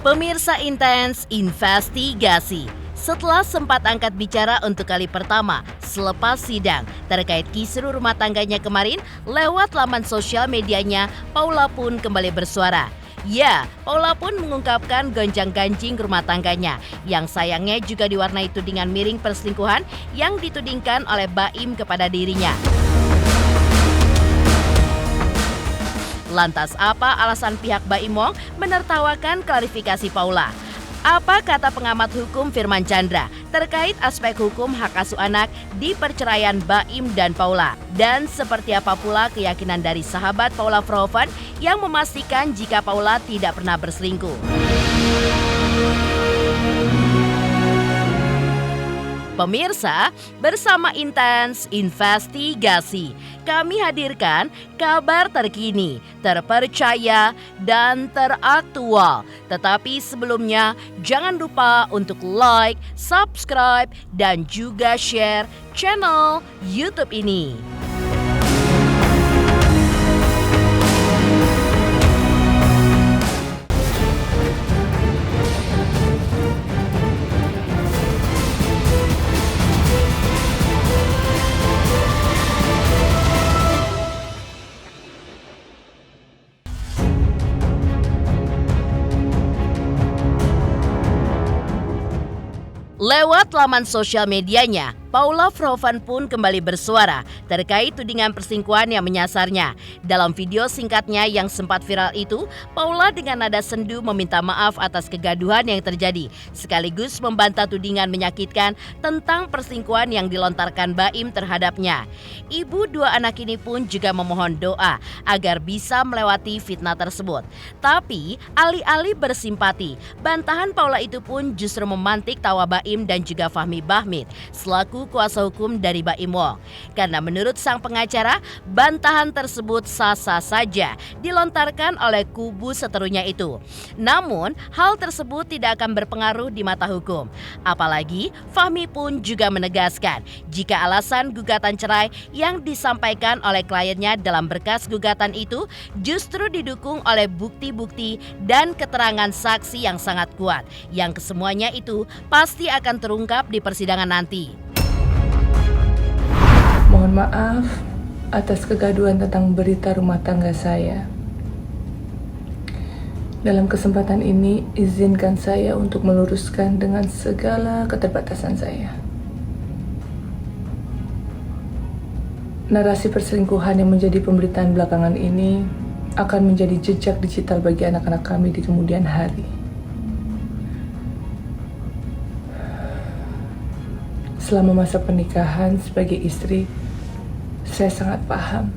Pemirsa Intens Investigasi. Setelah sempat angkat bicara untuk kali pertama selepas sidang terkait kisruh rumah tangganya kemarin, lewat laman sosial medianya, Paula pun kembali bersuara. Ya, Paula pun mengungkapkan gonjang-ganjing rumah tangganya yang sayangnya juga diwarnai tudingan miring perselingkuhan yang ditudingkan oleh Baim kepada dirinya. Lantas apa alasan pihak Baim Wong menertawakan klarifikasi Paula? Apa kata pengamat hukum Firman Chandra terkait aspek hukum hak asuh anak di perceraian Baim dan Paula? Dan seperti apa pula keyakinan dari sahabat Paula Verhoeven yang memastikan jika Paula tidak pernah berselingkuh? Pemirsa, bersama Intens Investigasi, kami hadirkan kabar terkini, terpercaya, dan teraktual. Tetapi sebelumnya, jangan lupa untuk like, subscribe, dan juga share channel YouTube ini. Lewat laman sosial medianya, Paula Verhoeven pun kembali bersuara terkait tudingan perselingkuhan yang menyasarnya. Dalam video singkatnya yang sempat viral itu, Paula dengan nada sendu meminta maaf atas kegaduhan yang terjadi, sekaligus membantah tudingan menyakitkan tentang perselingkuhan yang dilontarkan Baim terhadapnya. Ibu dua anak ini pun juga memohon doa agar bisa melewati fitnah tersebut. Tapi, alih-alih bersimpati, bantahan Paula itu pun justru memantik tawa Baim dan juga Fahmi Bahmid selaku kuasa hukum dari Baim Wong. Karena menurut sang pengacara, bantahan tersebut sah-sah saja dilontarkan oleh kubu seterunya itu. Namun, hal tersebut tidak akan berpengaruh di mata hukum. Apalagi, Fahmi pun juga menegaskan jika alasan gugatan cerai yang disampaikan oleh kliennya dalam berkas gugatan itu justru didukung oleh bukti-bukti dan keterangan saksi yang sangat kuat, yang kesemuanya itu pasti akan terungkap di persidangan nanti. Mohon maaf atas kegaduhan tentang berita rumah tangga saya. Dalam kesempatan ini, izinkan saya untuk meluruskan dengan segala keterbatasan saya. Narasi perselingkuhan yang menjadi pemberitaan belakangan ini akan menjadi jejak digital bagi anak-anak kami di kemudian hari. Selama masa pernikahan sebagai istri, saya sangat paham.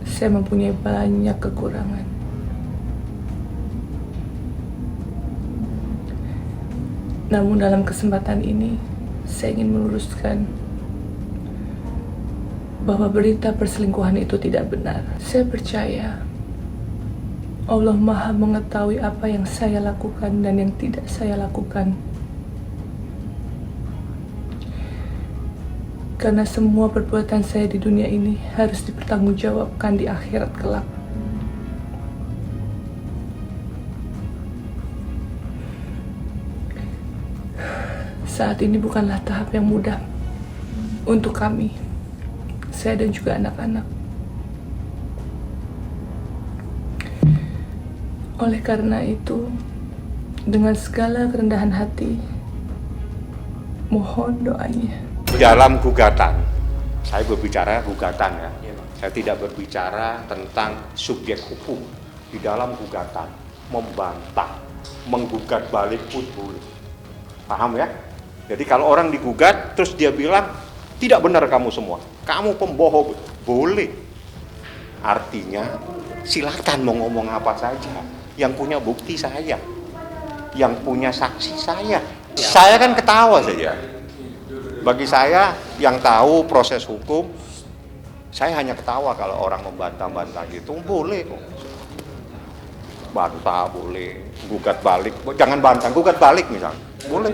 Saya mempunyai banyak kekurangan. Namun dalam kesempatan ini, saya ingin meluruskan bahwa berita perselingkuhan itu tidak benar. Saya percaya Allah Maha mengetahui apa yang saya lakukan dan yang tidak saya lakukan. Karena semua perbuatan saya di dunia ini harus dipertanggungjawabkan di akhirat kelak. Saat ini bukanlah tahap yang mudah untuk kami, saya dan juga anak-anak. Oleh karena itu, dengan segala kerendahan hati, mohon doanya. Dalam gugatan, saya berbicara gugatan ya. Saya tidak berbicara tentang subjek hukum. Di dalam gugatan, membantah, menggugat balik pun boleh. Paham ya? Jadi kalau orang digugat, terus dia bilang, tidak benar kamu semua, kamu pembohong, boleh. Artinya, silakan mau ngomong apa saja. Yang punya bukti saya, yang punya saksi saya. Saya kan ketawa saja. Bagi saya yang tahu proses hukum, saya hanya ketawa kalau orang membantah-bantah gitu. Boleh kok. Bantah boleh, gugat balik. Jangan bantah, gugat balik misalnya. Boleh.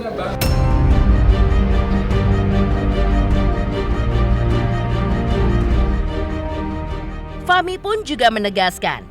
Fahmi pun juga menegaskan,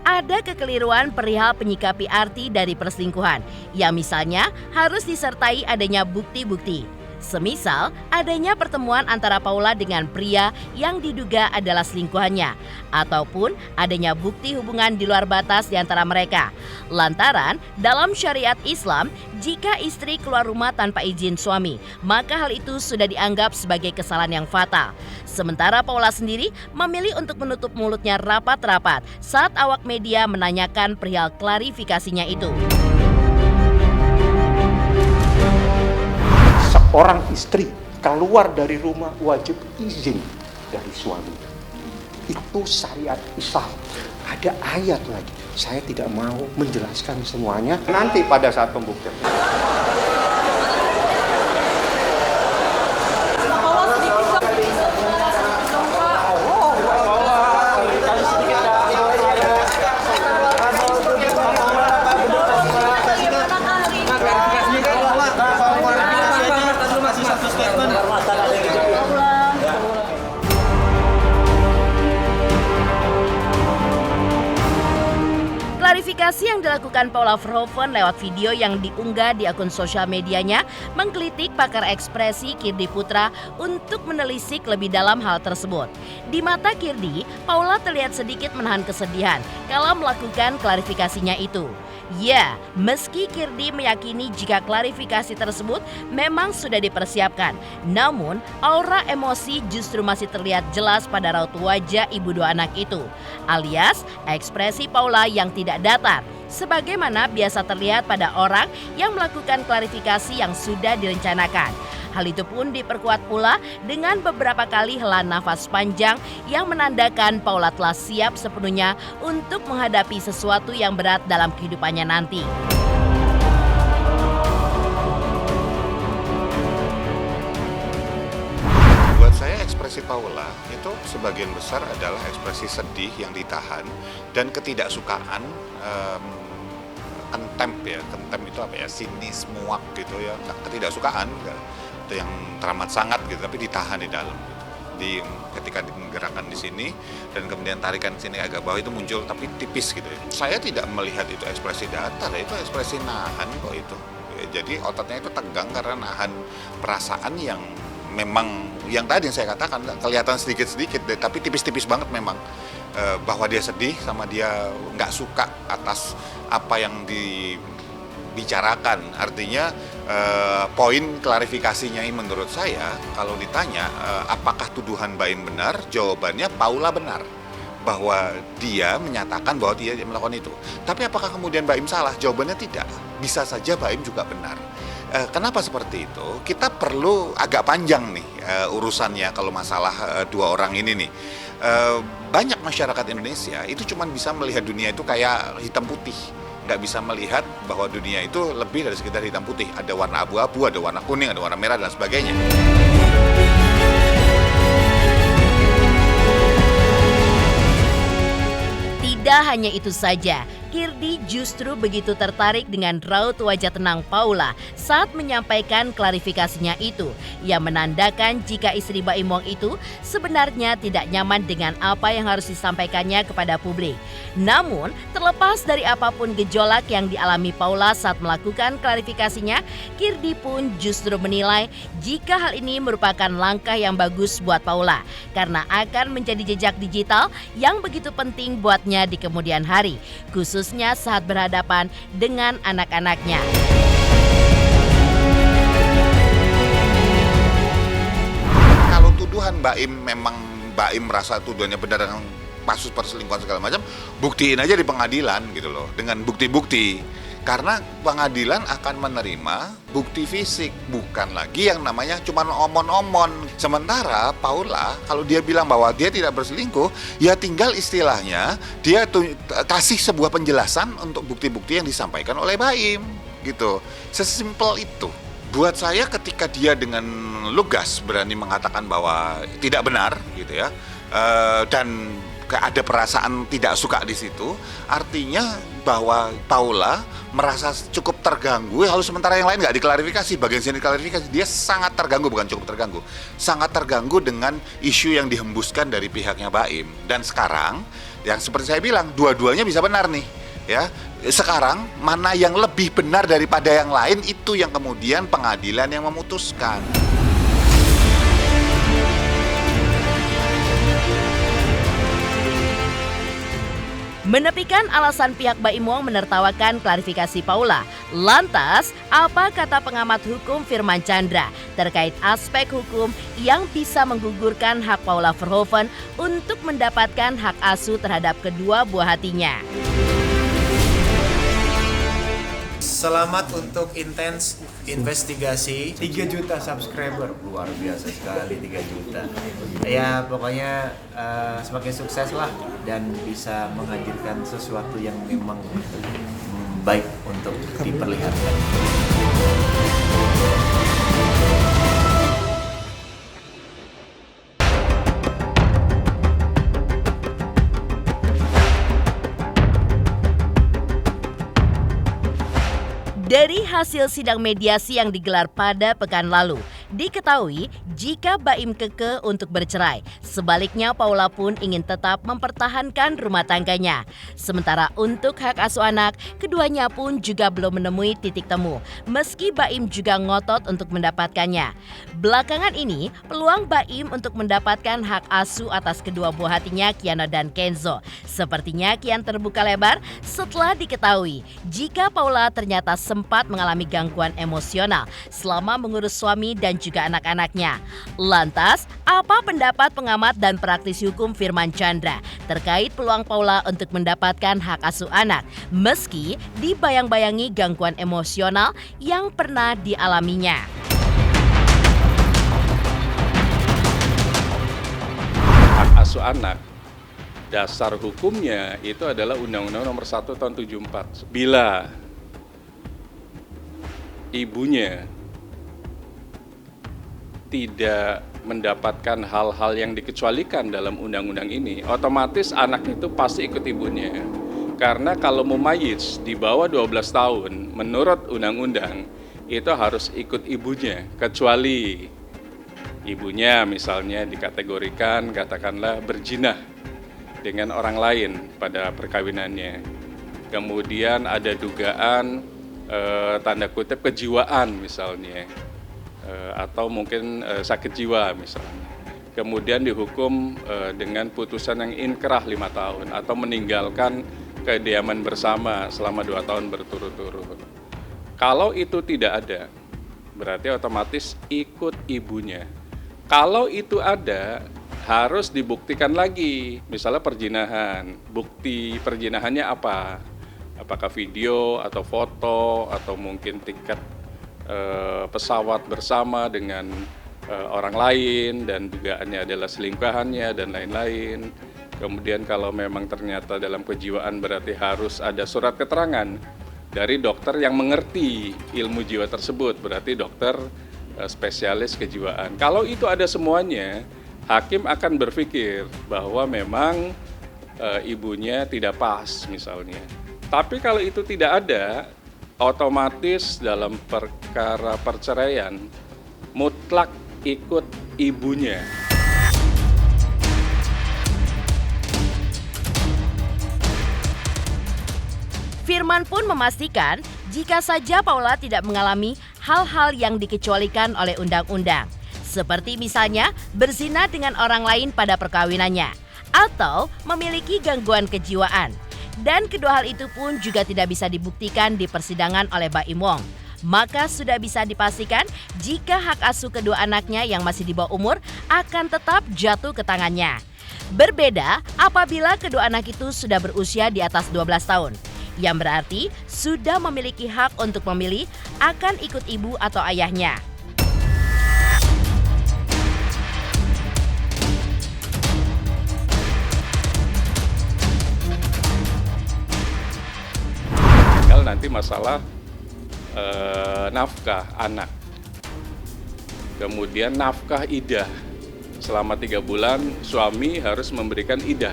ada kekeliruan perihal penyikapi arti dari perselingkuhan, yang misalnya harus disertai adanya bukti-bukti. Semisal adanya pertemuan antara Paula dengan pria yang diduga adalah selingkuhannya, ataupun adanya bukti hubungan di luar batas di antara mereka. Lantaran dalam syariat Islam, jika istri keluar rumah tanpa izin suami, maka hal itu sudah dianggap sebagai kesalahan yang fatal. Sementara Paula sendiri memilih untuk menutup mulutnya rapat-rapat saat awak media menanyakan perihal klarifikasinya itu. Seorang istri keluar dari rumah wajib izin dari suami. Itu syariat Islam. Ada ayat lagi. Saya tidak mau menjelaskan semuanya. Nanti pada saat pembuktian. Klarifikasi yang dilakukan Paula Verhoeven lewat video yang diunggah di akun sosial medianya menggelitik pakar ekspresi Kirdi Putra untuk menelisik lebih dalam hal tersebut. Di mata Kirdi, Paula terlihat sedikit menahan kesedihan kalau melakukan klarifikasinya itu. Ya, meski Kirdi meyakini jika klarifikasi tersebut memang sudah dipersiapkan, namun aura emosi justru masih terlihat jelas pada raut wajah ibu dua anak itu, alias ekspresi Paula yang tidak datar, sebagaimana biasa terlihat pada orang yang melakukan klarifikasi yang sudah direncanakan. Hal itu pun diperkuat pula dengan beberapa kali hela nafas panjang yang menandakan Paula telah siap sepenuhnya untuk menghadapi sesuatu yang berat dalam kehidupannya nanti. Buat saya ekspresi Paula itu sebagian besar adalah ekspresi sedih yang ditahan dan ketidaksukaan, contempt ya, contempt itu apa ya, sinis, muak gitu ya, ketidaksukaan itu yang teramat sangat gitu, tapi ditahan di dalam. Ketika menggerakkan di sini dan kemudian tarikan di sini agak bawah itu muncul tapi tipis gitu ya. Saya tidak melihat itu ekspresi datar, itu ekspresi nahan kok itu. Ya, jadi ototnya itu tegang karena nahan perasaan yang memang yang tadi yang saya katakan kelihatan sedikit-sedikit tapi tipis-tipis banget memang, bahwa dia sedih sama dia nggak suka atas apa yang dibicarakan. Artinya poin klarifikasinya ini menurut saya kalau ditanya apakah tuduhan Baim benar, jawabannya Paula benar, bahwa dia menyatakan bahwa dia melakukan itu. Tapi apakah kemudian Baim salah? Jawabannya tidak. Bisa saja Baim juga benar. Kenapa seperti itu? Kita perlu agak panjang nih urusannya kalau masalah dua orang ini nih. Banyak masyarakat Indonesia itu cuma bisa melihat dunia itu kayak hitam putih. Nggak bisa melihat bahwa dunia itu lebih dari sekedar hitam putih. Ada warna abu-abu, ada warna kuning, ada warna merah, dan sebagainya. Tidak hanya itu saja, Kirdi justru begitu tertarik dengan raut wajah tenang Paula saat menyampaikan klarifikasinya itu, yang menandakan jika istri Baim Wong itu sebenarnya tidak nyaman dengan apa yang harus disampaikannya kepada publik. Namun, terlepas dari apapun gejolak yang dialami Paula saat melakukan klarifikasinya, Kirdi pun justru menilai jika hal ini merupakan langkah yang bagus buat Paula, karena akan menjadi jejak digital yang begitu penting buatnya di kemudian hari, khususnya saat berhadapan dengan anak-anaknya. Kalau tuduhan Baim memang Baim merasa tuduhannya benar dengan kasus perselingkuhan segala macam, buktiin aja di pengadilan gitu loh, dengan bukti-bukti. Karena pengadilan akan menerima bukti fisik, bukan lagi yang namanya cuma omon-omon. Sementara Paula, kalau dia bilang bahwa dia tidak berselingkuh, ya tinggal istilahnya dia kasih sebuah penjelasan untuk bukti-bukti yang disampaikan oleh Baim, gitu. Sesimpel itu. Buat saya ketika dia dengan lugas berani mengatakan bahwa tidak benar, gitu ya, dan kayak ada perasaan tidak suka di situ, artinya bahwa Paula merasa cukup terganggu, lalu sementara yang lain nggak diklarifikasi, bagian sini diklarifikasi, dia sangat terganggu, bukan cukup terganggu, sangat terganggu dengan isu yang dihembuskan dari pihaknya Baim. Dan sekarang, yang seperti saya bilang, dua-duanya bisa benar nih, ya. Sekarang mana yang lebih benar daripada yang lain, itu yang kemudian pengadilan yang memutuskan. Menepikan alasan pihak Baim Wong menertawakan klarifikasi Paula. Lantas, apa kata pengamat hukum Firman Chandra terkait aspek hukum yang bisa menggugurkan hak Paula Verhoeven untuk mendapatkan hak asuh terhadap kedua buah hatinya? Selamat untuk intens investigasi. 3 juta subscriber, luar biasa sekali 3 juta. Ya pokoknya semakin sukses lah dan bisa menghadirkan sesuatu yang memang baik untuk diperlihatkan. Dari hasil sidang mediasi yang digelar pada pekan lalu, diketahui jika Baim kekeh untuk bercerai. Sebaliknya Paula pun ingin tetap mempertahankan rumah tangganya. Sementara untuk hak asuh anak, keduanya pun juga belum menemui titik temu. Meski Baim juga ngotot untuk mendapatkannya. Belakangan ini, peluang Baim untuk mendapatkan hak asuh atas kedua buah hatinya Kiana dan Kenzo sepertinya kian terbuka lebar setelah diketahui jika Paula ternyata sempat mengalami gangguan emosional selama mengurus suami dan juga anak-anaknya. Lantas, apa pendapat pengamat dan praktisi hukum Firman Chandra terkait peluang Paula untuk mendapatkan hak asuh anak meski dibayang-bayangi gangguan emosional yang pernah dialaminya? Hak asuh anak, dasar hukumnya itu adalah Undang-Undang Nomor 1 Tahun 74. Bila ibunya tidak mendapatkan hal-hal yang dikecualikan dalam undang-undang ini, otomatis anak itu pasti ikut ibunya. Karena kalau mumayyiz di bawah 12 tahun, menurut undang-undang, itu harus ikut ibunya, kecuali ibunya misalnya dikategorikan katakanlah berzina dengan orang lain pada perkawinannya. Kemudian ada dugaan tanda kutip kejiwaan misalnya, atau mungkin sakit jiwa misalnya. Kemudian dihukum dengan putusan yang inkrah 5 tahun atau meninggalkan kediaman bersama selama 2 tahun berturut-turut. Kalau itu tidak ada, berarti otomatis ikut ibunya. Kalau itu ada, harus dibuktikan lagi, misalnya perzinahan. Bukti perzinahannya apa? Apakah video atau foto atau mungkin tiket pesawat bersama dengan orang lain dan dugaannya adalah selingkuhannya dan lain-lain. Kemudian kalau memang ternyata dalam kejiwaan berarti harus ada surat keterangan dari dokter yang mengerti ilmu jiwa tersebut, berarti dokter spesialis kejiwaan. Kalau itu ada semuanya, hakim akan berpikir bahwa memang ibunya tidak pas misalnya. Tapi kalau itu tidak ada, otomatis dalam perkara perceraian mutlak ikut ibunya. Firman pun memastikan jika saja Paula tidak mengalami hal-hal yang dikecualikan oleh undang-undang, seperti misalnya berzina dengan orang lain pada perkawinannya atau memiliki gangguan kejiwaan. Dan kedua hal itu pun juga tidak bisa dibuktikan di persidangan oleh Baim Wong. Maka sudah bisa dipastikan jika hak asuh kedua anaknya yang masih di bawah umur akan tetap jatuh ke tangannya. Berbeda apabila kedua anak itu sudah berusia di atas 12 tahun. Yang berarti sudah memiliki hak untuk memilih akan ikut ibu atau ayahnya. Nanti masalah nafkah anak, kemudian nafkah idah selama 3 bulan suami harus memberikan idah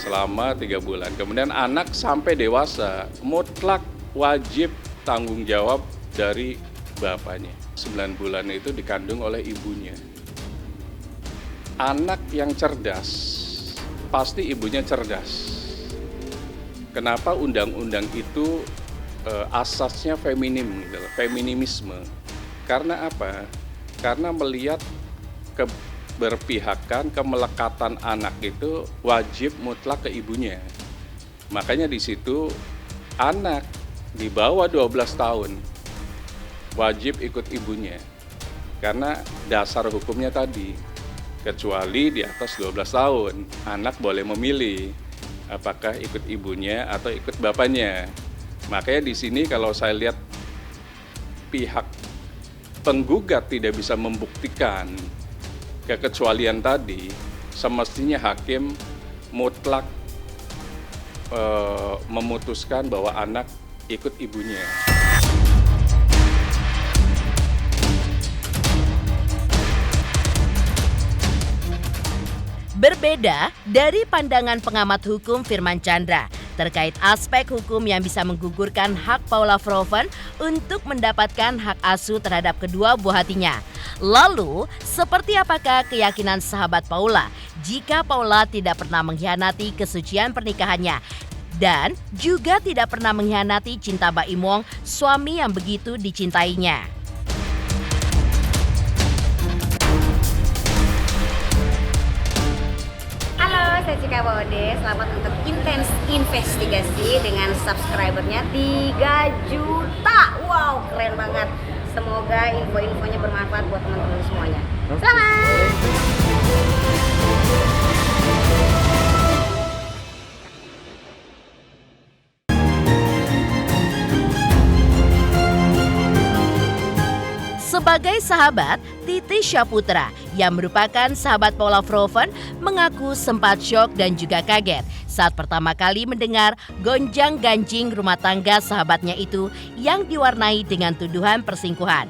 selama 3 bulan. Kemudian anak sampai dewasa mutlak wajib tanggung jawab dari bapaknya. 9 bulan itu dikandung oleh ibunya. Anak yang cerdas, pasti ibunya cerdas. Kenapa undang-undang itu asasnya feminim, gitu, feminisme? Karena apa? Karena melihat keberpihakan, kemelekatan anak itu wajib mutlak ke ibunya. Makanya di situ anak di bawah 12 tahun wajib ikut ibunya. Karena dasar hukumnya tadi, kecuali di atas 12 tahun, anak boleh memilih apakah ikut ibunya atau ikut bapaknya. Makanya di sini kalau saya lihat pihak penggugat tidak bisa membuktikan kekecualian tadi, semestinya hakim mutlak memutuskan bahwa anak ikut ibunya. Berbeda dari pandangan pengamat hukum Firman Chandra terkait aspek hukum yang bisa menggugurkan hak Paula Verhoeven untuk mendapatkan hak asuh terhadap kedua buah hatinya. Lalu, seperti apakah keyakinan sahabat Paula jika Paula tidak pernah mengkhianati kesucian pernikahannya dan juga tidak pernah mengkhianati cinta Baim Wong, suami yang begitu dicintainya? Saya Cika Bode, selamat untuk Intens Investigasi dengan subscribernya 3 juta. Wow, keren banget. Semoga info-infonya bermanfaat buat teman-teman semuanya. Selamat! Sebagai sahabat, Titi Syaputra yang merupakan sahabat Paula Verhoeven mengaku sempat syok dan juga kaget saat pertama kali mendengar gonjang-ganjing rumah tangga sahabatnya itu yang diwarnai dengan tuduhan perselingkuhan.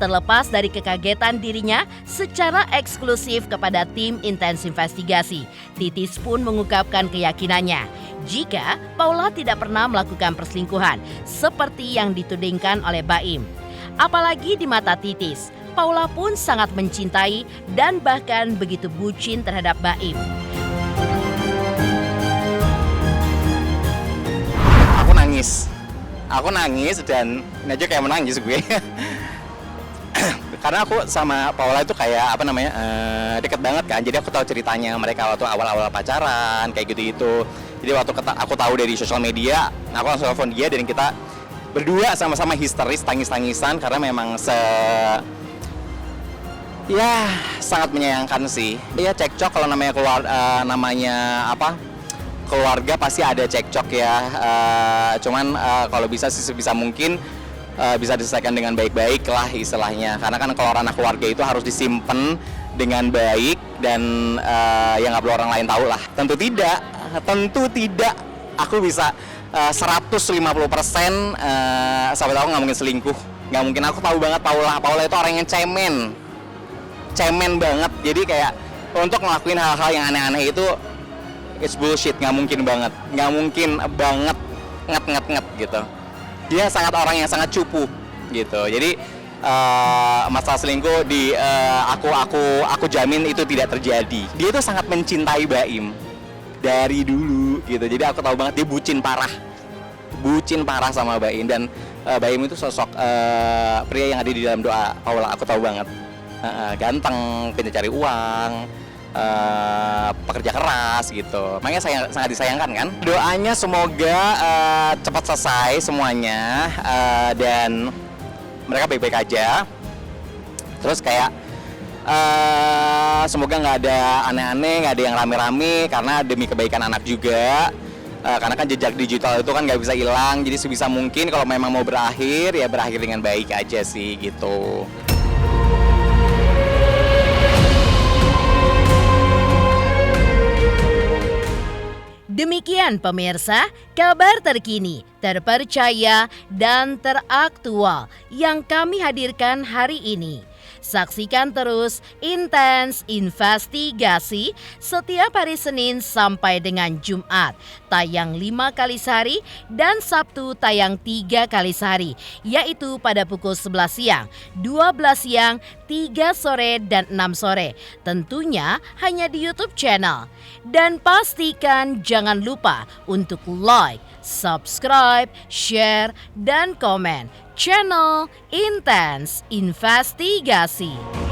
Terlepas dari kekagetan dirinya secara eksklusif kepada tim Intens Investigasi, Titis pun mengungkapkan keyakinannya jika Paula tidak pernah melakukan perselingkuhan seperti yang ditudingkan oleh Baim. Apalagi di mata Titis, Paula pun sangat mencintai dan bahkan begitu bucin terhadap Baim. Aku nangis dan ini aja kayak menangis gue. Karena aku sama Paula itu kayak deket banget kan. Jadi aku tahu ceritanya mereka waktu awal-awal pacaran kayak gitu-gitu. Jadi waktu aku tahu dari sosial media, aku langsung telepon dia dan kita berdua sama-sama histeris, tangis-tangisan karena memang sangat menyayangkan sih. Ya cekcok kalau namanya keluarga pasti ada cekcok ya. Cuman kalau bisa sih sebisa mungkin bisa diselesaikan dengan baik-baik lah istilahnya. Karena kan kalau ranah keluarga itu harus disimpan dengan baik dan ya nggak perlu orang lain tahu lah. Tentu tidak. Aku bisa 150% sampai tahu nggak mungkin selingkuh, nggak mungkin. Aku tahu banget Paula itu orang yang cemen banget. Jadi kayak untuk ngelakuin hal-hal yang aneh-aneh itu it's bullshit, nggak mungkin banget nget gitu. Dia orang yang sangat cupu gitu. Jadi masalah selingkuh aku jamin itu tidak terjadi. Dia itu sangat mencintai Baim dari dulu gitu. Jadi aku tahu banget dia bucin parah sama Baim. Dan Baim itu sosok pria yang ada di dalam doa Paula. Aku tahu banget ganteng, pintar cari uang, pekerja keras gitu. Makanya sangat disayangkan kan. Doanya semoga cepat selesai semuanya dan mereka baik-baik aja. Terus kayak semoga nggak ada aneh-aneh, nggak ada yang rame-rame karena demi kebaikan anak juga. Karena kan jejak digital itu kan nggak bisa hilang. Jadi sebisa mungkin kalau memang mau berakhir ya berakhir dengan baik aja sih gitu. Demikian pemirsa, kabar terkini, terpercaya, dan teraktual yang kami hadirkan hari ini. Saksikan terus Intens Investigasi setiap hari Senin sampai dengan Jumat, tayang 5 kali sehari dan Sabtu tayang 3 kali sehari, yaitu pada pukul 11 siang, 12 siang, 3 sore, dan 6 sore. Tentunya hanya di YouTube channel. Dan pastikan jangan lupa untuk like, subscribe, share, dan komen channel Intens Investigasi.